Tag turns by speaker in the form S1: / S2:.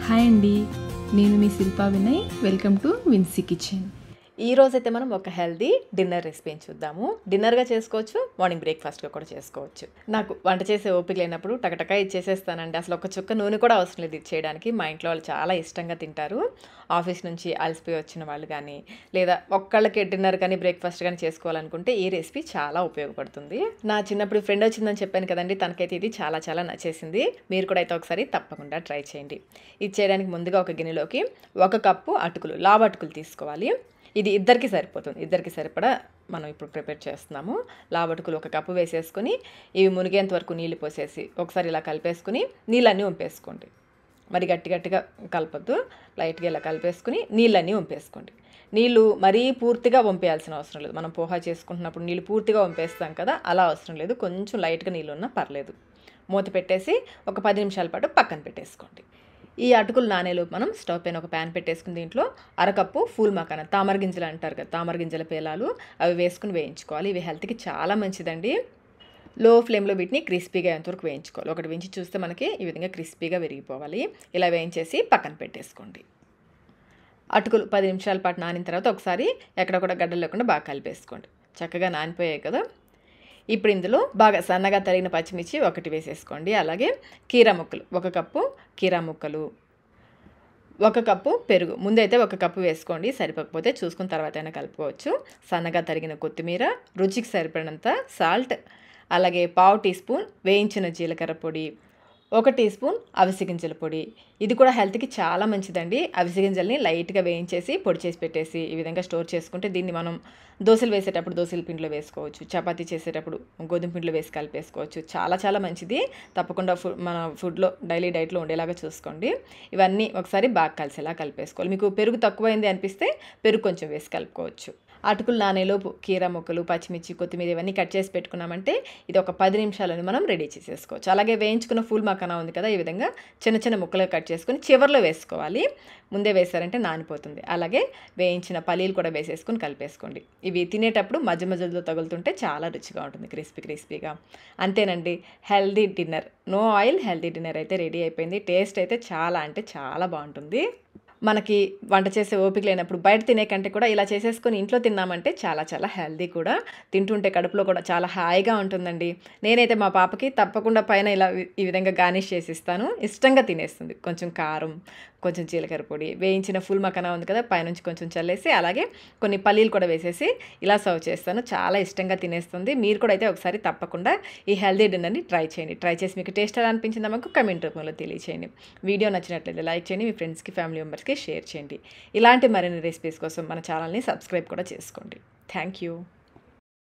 S1: Hi అండి, నేను మీ Shilpa Vinay. Welcome to Vinsy kitchen.
S2: ఈ రోజైతే మనం ఒక హెల్దీ డిన్నర్ రెసిపీని చూద్దాము. డిన్నర్గా చేసుకోవచ్చు, మార్నింగ్ బ్రేక్ఫాస్ట్గా కూడా చేసుకోవచ్చు. నాకు వంట చేసే ఓపిక లేనప్పుడు టకటకా ఇచ్చేసేస్తానండి. అసలు ఒక చుక్క నూనె కూడా అవసరం లేదు ఇది చేయడానికి. మా ఇంట్లో వాళ్ళు చాలా ఇష్టంగా తింటారు. ఆఫీస్ నుంచి అలసిపోయి వచ్చిన వాళ్ళు కానీ, లేదా ఒక్కళ్ళకి డిన్నర్ కానీ బ్రేక్ఫాస్ట్ కానీ చేసుకోవాలనుకుంటే ఈ రెసిపీ చాలా ఉపయోగపడుతుంది. నా చిన్నప్పుడు ఫ్రెండ్ వచ్చిందని చెప్పాను కదండి, తనకైతే ఇది చాలా చాలా నచ్చేసింది. మీరు కూడా అయితే ఒకసారి తప్పకుండా ట్రై చేయండి. ఇది చేయడానికి ముందుగా ఒక గిన్నెలోకి 1 కప్పు అటుకులు, లావు అటుకులు తీసుకోవాలి. ఇది ఇద్దరికి సరిపోతుంది. ఇద్దరికి సరిపడా మనం ఇప్పుడు ప్రిపేర్ చేస్తున్నాము. లావటుకులు 1 కప్పు వేసేసుకొని ఇవి మునిగేంత వరకు నీళ్ళు పోసేసి ఒకసారి ఇలా కలిపేసుకుని నీళ్ళన్నీ వంపేసుకోండి. మరి గట్టిగా కలపద్దు, లైట్గా ఇలా కలిపేసుకుని నీళ్ళన్నీ వంపేసుకోండి. నీళ్ళు మరీ పూర్తిగా వంపేయాల్సిన అవసరం లేదు. మనం పోహా చేసుకుంటున్నప్పుడు నీళ్ళు పూర్తిగా వంపేస్తాం కదా, అలా అవసరం లేదు. కొంచెం లైట్గా నీళ్ళు ఉన్నా పర్లేదు. మూత పెట్టేసి ఒక 10 నిమిషాల పాటు పక్కన పెట్టేసుకోండి. ఈ అటుకులు నానేలోపు మనం స్టవ్ పైన ఒక ప్యాన్ పెట్టేసుకుని దీంట్లో 1 కప్పు ఫూల్ మకానా, తామర గింజలు అంటారు కదా, తామర గింజల పేలాలు, అవి వేసుకుని వేయించుకోవాలి. ఇవి హెల్త్కి చాలా మంచిదండి. లో ఫ్లేమ్లో వీటిని క్రిస్పీగా ఎంతవరకు వేయించుకోవాలి. ఒకటి వేయించి చూస్తే మనకి ఈ విధంగా క్రిస్పీగా విరిగిపోవాలి. ఇలా వేయించేసి పక్కన పెట్టేసుకోండి. అటుకులు 10 నిమిషాల పాటు నానిన తర్వాత ఒకసారి ఎక్కడ కూడా గడ్డలు లేకుండా బాగా కలిపేసుకోండి. చక్కగా నానిపోయాయి కదా. ఇప్పుడు ఇందులో బాగా సన్నగా తరిగిన పచ్చిమిర్చి 1 వేసేసుకోండి. అలాగే కీరా ముక్కలు 1 కప్పు, కీరా ముక్కలు 1 కప్పు పెరుగు. ముందైతే 1 కప్పు వేసుకోండి, సరిపోకపోతే చూసుకున్న తర్వాత అయినా కలుపుకోవచ్చు. సన్నగా తరిగిన కొత్తిమీర, రుచికి సరిపడినంత సాల్ట్, అలాగే 1/2 టీ స్పూన్ వేయించిన జీలకర్ర పొడి, 1 టీ స్పూన్ అవిసె గింజల పొడి. ఇది కూడా హెల్త్కి చాలా మంచిదండి. అవిసె గింజల్ని లైట్గా వేయించేసి పొడి చేసి పెట్టేసి ఈ విధంగా స్టోర్ చేసుకుంటే దీన్ని మనం దోశలు వేసేటప్పుడు దోశల పిండిలో వేసుకోవచ్చు, చపాతీ చేసేటప్పుడు గోధుమ పిండిలో వేసి కలిపేసుకోవచ్చు. చాలా చాలా మంచిది. తప్పకుండా మన ఫుడ్లో డైలీ డైట్లో ఉండేలాగా చూసుకోండి. ఇవన్నీ ఒకసారి బాగా కలిసేలా కలిపేసుకోవాలి. మీకు పెరుగు తక్కువైంది అనిపిస్తే పెరుగు కొంచెం వేసి కలుపుకోవచ్చు. అటుకులు నానేలోపు కీరా ముక్కలు, పచ్చిమిర్చి, కొత్తిమీర ఇవన్నీ కట్ చేసి పెట్టుకున్నామంటే ఇది ఒక 10 నిమిషాలని మనం రెడీ చేసేసుకోవచ్చు. అలాగే వేయించుకున్న ఫూల్ మకానా ఉంది కదా, ఈ విధంగా చిన్న చిన్న ముక్కలుగా కట్ చేసుకొని చివర్లో వేసుకోవాలి. ముందే వేసారంటే నానిపోతుంది. అలాగే వేయించిన పల్లీలు కూడా వేసేసుకొని కలిపేసుకోండి. ఇవి తినేటప్పుడు మధ్య మధ్యలో తగులుతుంటే చాలా రుచిగా ఉంటుంది, క్రిస్పీగా. అంతేనండి, healthy dinner, no oil healthy dinner అయితే రెడీ అయిపోయింది. టేస్ట్ అయితే చాలా అంటే చాలా బాగుంటుంది. మనకి వంట చేసే ఓపిక లేనప్పుడు బయట తినే కంటే కూడా ఇలా చేసేసుకొని ఇంట్లో తిన్నామంటే చాలా చాలా హెల్దీ కూడా. తింటుంటే కడుపులో కూడా చాలా హాయిగా ఉంటుందండి. నేనైతే మా పాపకి తప్పకుండా పైన ఇలా ఈ విధంగా గార్నిష్ చేసి ఇస్తాను. ఇష్టంగా తినేస్తుంది. కొంచెం కారం, కొంచెం జీలకర్ర పొడి, వేయించిన ఫుల్ మకానా ఉంది కదా, పైనుంచి కొంచెం చల్లేసి అలాగే కొన్ని పల్లీలు కూడా వేసేసి ఇలా సర్వ్ చేస్తాను. చాలా ఇష్టంగా తినేస్తుంది. మీరు కూడా అయితే ఒకసారి తప్పకుండా ఈ హెల్దీ డిన్నర్ని ట్రై చేయండి. ట్రై చేసి మీకు టేస్ట్ ఎలా అనిపించిందో మాకు కమెంట్ రూపంలో తెలియచేయండి. వీడియో నచ్చినట్లయితే లైక్ చేయండి, మీ ఫ్రెండ్స్కి, ఫ్యామిలీ మెంబర్స్కి షేర్ చేయండి. ఇలాంటి మరిన్ని రెసిపీస్ కోసం మన ఛానల్ని సబ్స్క్రైబ్ కూడా చేసుకోండి. Thank you.